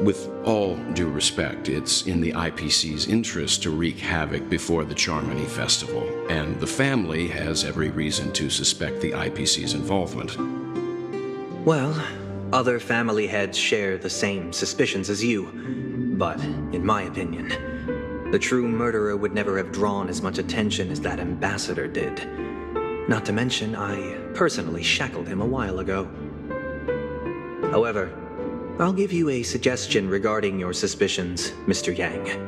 I: With all due respect, it's in the IPC's interest to wreak havoc before the Charmony Festival, and the family has every reason to suspect the IPC's involvement.
K: Well, other family heads share the same suspicions as you, but in my opinion, the true murderer would never have drawn as much attention as that ambassador did. Not to mention, I personally shackled him a while ago. However, I'll give you a suggestion regarding your suspicions, Mr. Yang.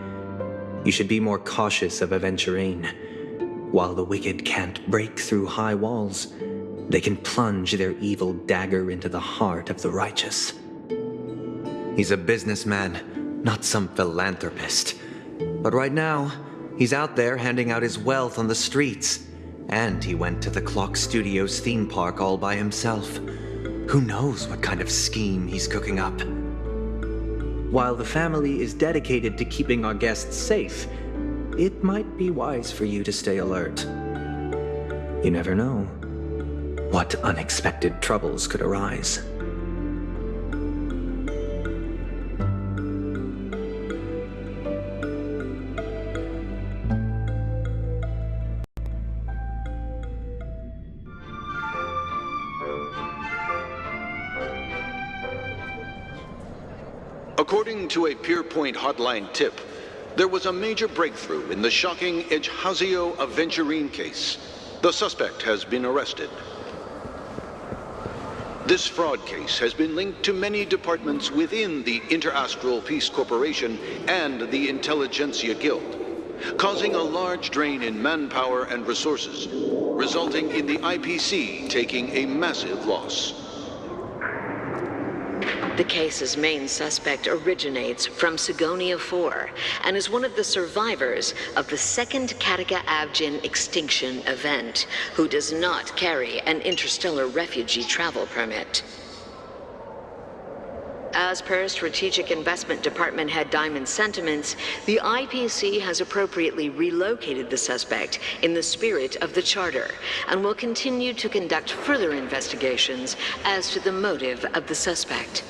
K: You should be more cautious of Aventurine. While the wicked can't break through high walls, they can plunge their evil dagger into the heart of the righteous. He's a businessman, not some philanthropist. But right now, he's out there handing out his wealth on the streets. And he went to the Clock Studios theme park all by himself. Who knows what kind of scheme he's cooking up? While the family is dedicated to keeping our guests safe, it might be wise for you to stay alert. You never know what unexpected troubles could arise.
L: According to a Pierpoint hotline tip, there was a major breakthrough in the shocking Ejhazio Aventurine case. The suspect has been arrested. This fraud case has been linked to many departments within the Interastral Peace Corporation and the Intelligentsia Guild, causing a large drain in manpower and resources, resulting in the IPC taking a massive loss.
M: The case's main suspect originates from Sigonia 4 and is one of the survivors of the second Kataka Abjin extinction event, who does not carry an interstellar refugee travel permit. As per Strategic Investment Department Head Diamond's sentiments, the IPC has appropriately relocated the suspect in the spirit of the Charter and will continue to conduct further investigations as to the motive of the suspect.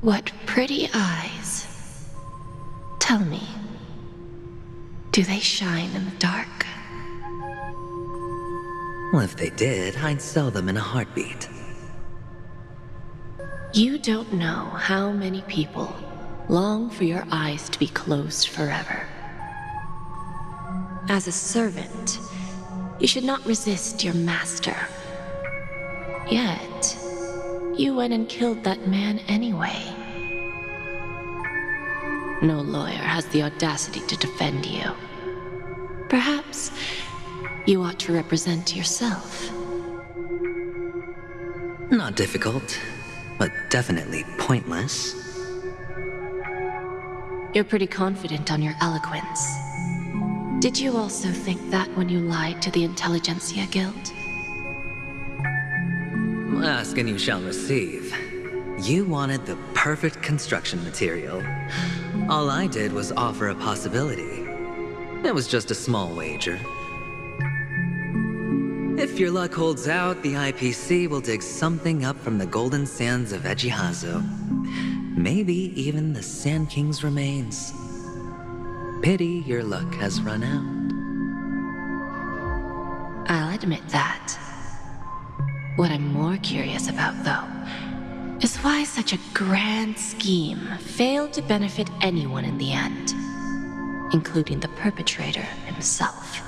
N: What pretty eyes. Tell me, do they shine in the dark?
O: Well, if they did, I'd sell them in a heartbeat.
N: You don't know how many people long for your eyes to be closed forever. As a servant, you should not resist your master. Yet, you went and killed that man anyway. No lawyer has the audacity to defend you. Perhaps you ought to represent yourself.
O: Not difficult, but definitely pointless.
N: You're pretty confident on your eloquence. Did you also think that when you lied to the Intelligentsia Guild?
O: Ask and you shall receive. You wanted the perfect construction material. All I did was offer a possibility. It was just a small wager. If your luck holds out, the IPC will dig something up from the golden sands of Ejihazo. Maybe even the Sand King's remains. Pity your luck has run out.
N: I'll admit that. What I'm more curious about, though, is why such a grand scheme failed to benefit anyone in the end, including the perpetrator himself.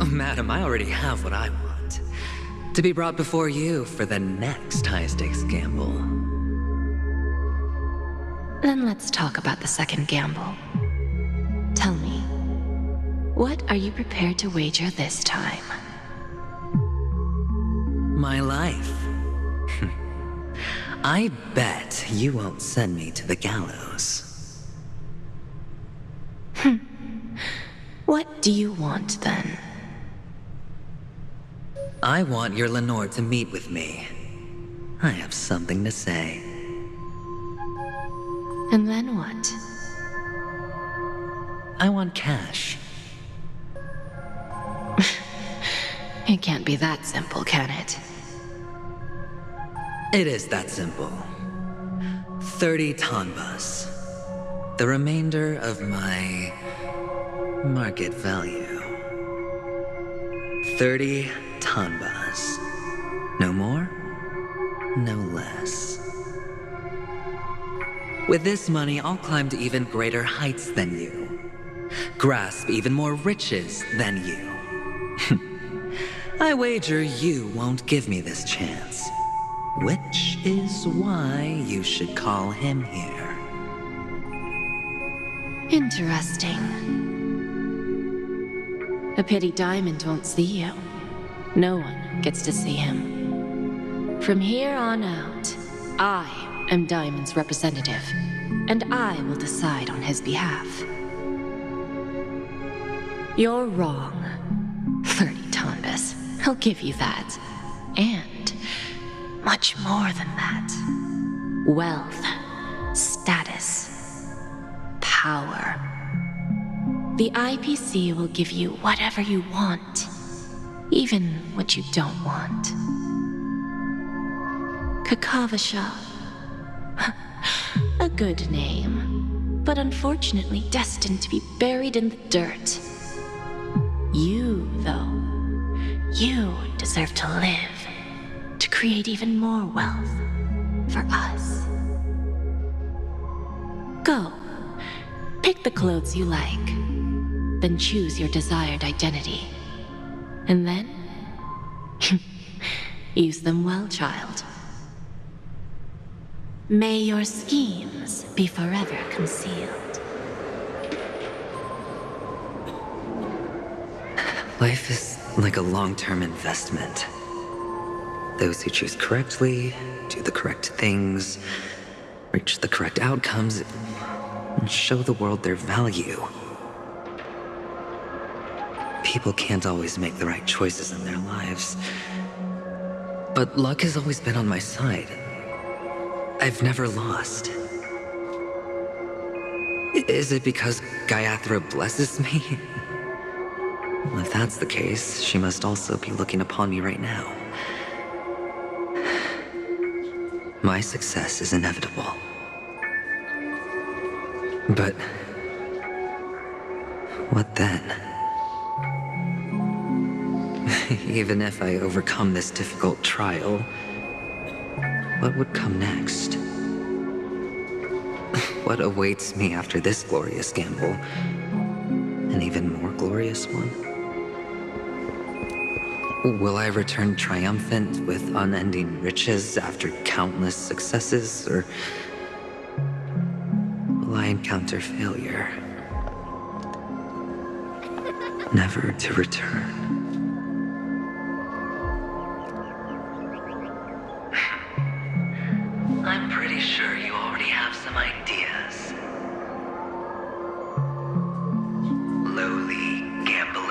O: Oh, madam, I already have what I want. To be brought before you for the next high-stakes gamble.
N: Then let's talk about the second gamble. Tell me, what are you prepared to wager this time?
O: My life. I bet you won't send me to the gallows.
N: What do you want, then?
O: I want your Lenore to meet with me. I have something to say.
N: And then what?
O: I want cash.
N: It can't be that simple, can it?
O: It is that simple. 30 tanbas. The remainder of my market value. 30 tanbas. No more, no less. With this money, I'll climb to even greater heights than you. Grasp even more riches than you. I wager you won't give me this chance. Which is why you should call him here.
N: Interesting. A pity Diamond won't see you. No one gets to see him. From here on out, I am Diamond's representative, and I will decide on his behalf. You're wrong. 30 tanbas. I'll give you that. And much more than that. Wealth, status, power. The IPC will give you whatever you want, even what you don't want. Kakavasha. A good name, but unfortunately destined to be buried in the dirt. You, though, you deserve to live, to create even more wealth for us. Go, pick the clothes you like, then choose your desired identity. And then, use them well, child. May your schemes be forever concealed.
O: Life is like a long-term investment. Those who choose correctly, do the correct things, reach the correct outcomes, and show the world their value. People can't always make the right choices in their lives, but luck has always been on my side. I've never lost. Is it because Gayatri blesses me? Well, if that's the case, she must also be looking upon me right now. My success is inevitable. But what then? Even if I overcome this difficult trial, what would come next? What awaits me after this glorious gamble? An even more glorious one? Will I return triumphant with unending riches after countless successes, or will I encounter failure, never to return? I'm pretty sure you already have some ideas. Lowly gambler.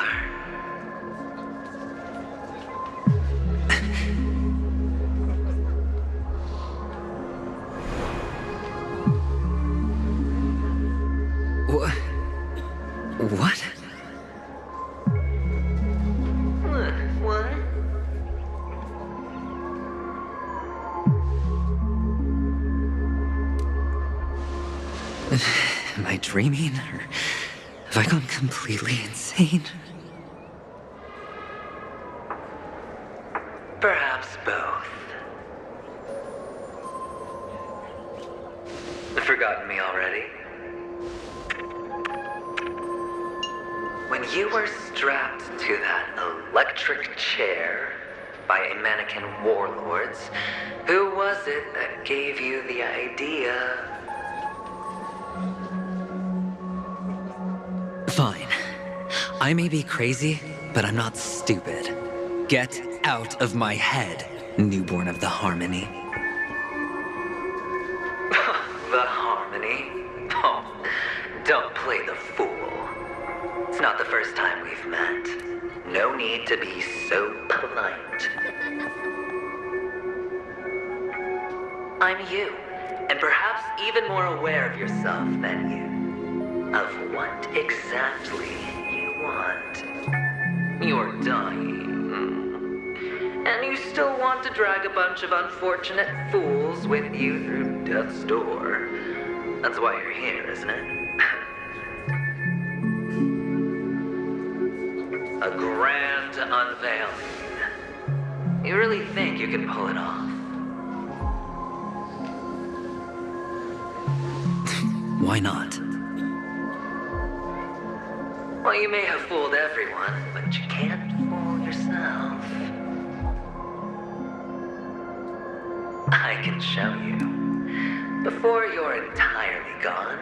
O: What? What? Am I dreaming, or have I gone completely insane? Perhaps both. Forgotten me already? When you were strapped to that electric chair by a mannequin warlords, who was it that gave you the idea? Fine. I may be crazy, but I'm not stupid. Get out of my head, newborn of the Harmony. The Harmony? Oh, don't play the fool. It's not the first time we've met. No need to be so polite. I'm you, and perhaps even more aware of yourself than you. Of what exactly you want. You're dying. And you still want to drag a bunch of unfortunate fools with you through death's door. That's why you're here, isn't it? A grand unveiling. You really think you can pull it off? Why not? Well, you may have fooled everyone, but you can't fool yourself. I can show you. Before you're entirely gone,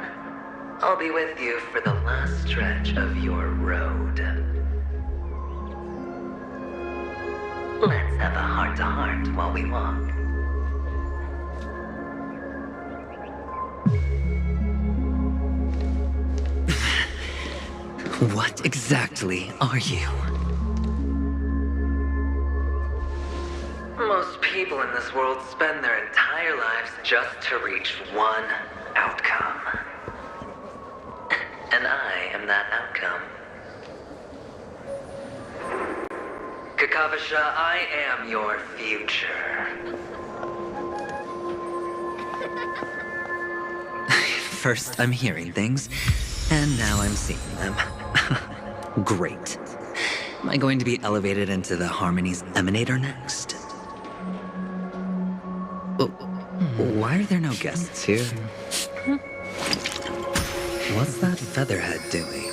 O: I'll be with you for the last stretch of your road. Let's have a heart-to-heart while we walk. What exactly are you? Most people in this world spend their entire lives just to reach one outcome. And I am that outcome. Kakavasha, I am your future. First, I'm hearing things, and now I'm seeing them. Great. Am I going to be elevated into the Harmony's Emanator next? Why are there no guests here? What's that featherhead doing?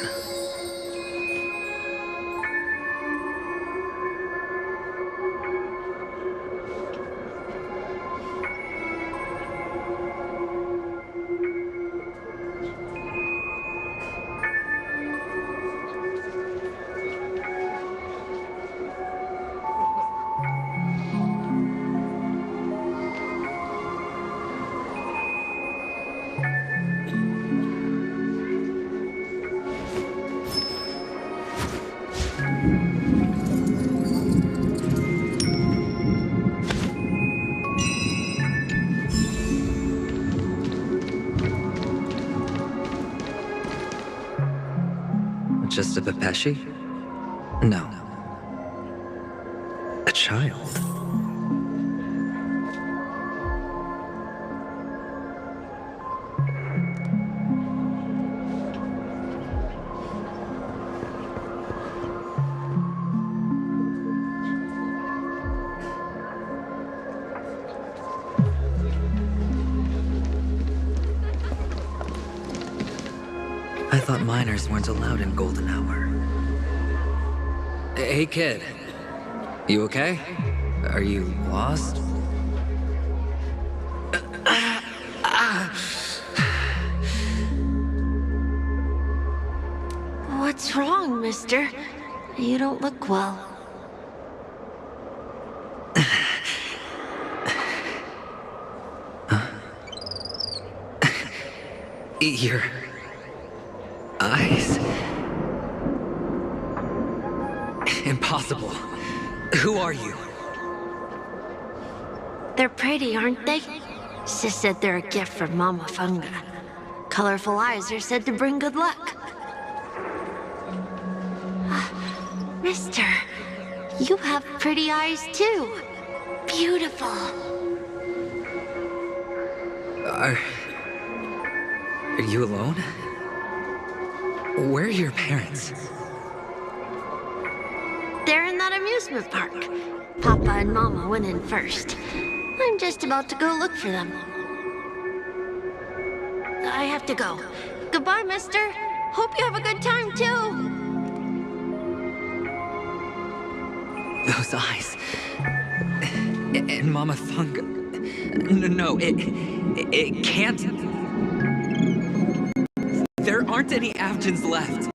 O: Just a Pepeshi? No. A child. I thought minors weren't allowed in Golden Hour. Hey, kid. You okay? Are you lost?
N: What's wrong, mister? You don't look well.
O: Your eyes? Impossible. Who are you?
N: They're pretty, aren't they? Sis said they're a gift from Mama Funga. Colorful eyes are said to bring good luck. Mister, you have pretty eyes too. Beautiful.
O: Are you alone? Where are your parents?
N: They're in that amusement park. Papa and Mama went in first. I'm just about to go look for them. I have to go. Goodbye, mister. Hope you have a good time, too.
O: Those eyes. And Mama Funga. No, it can't. There aren't any Avgens left.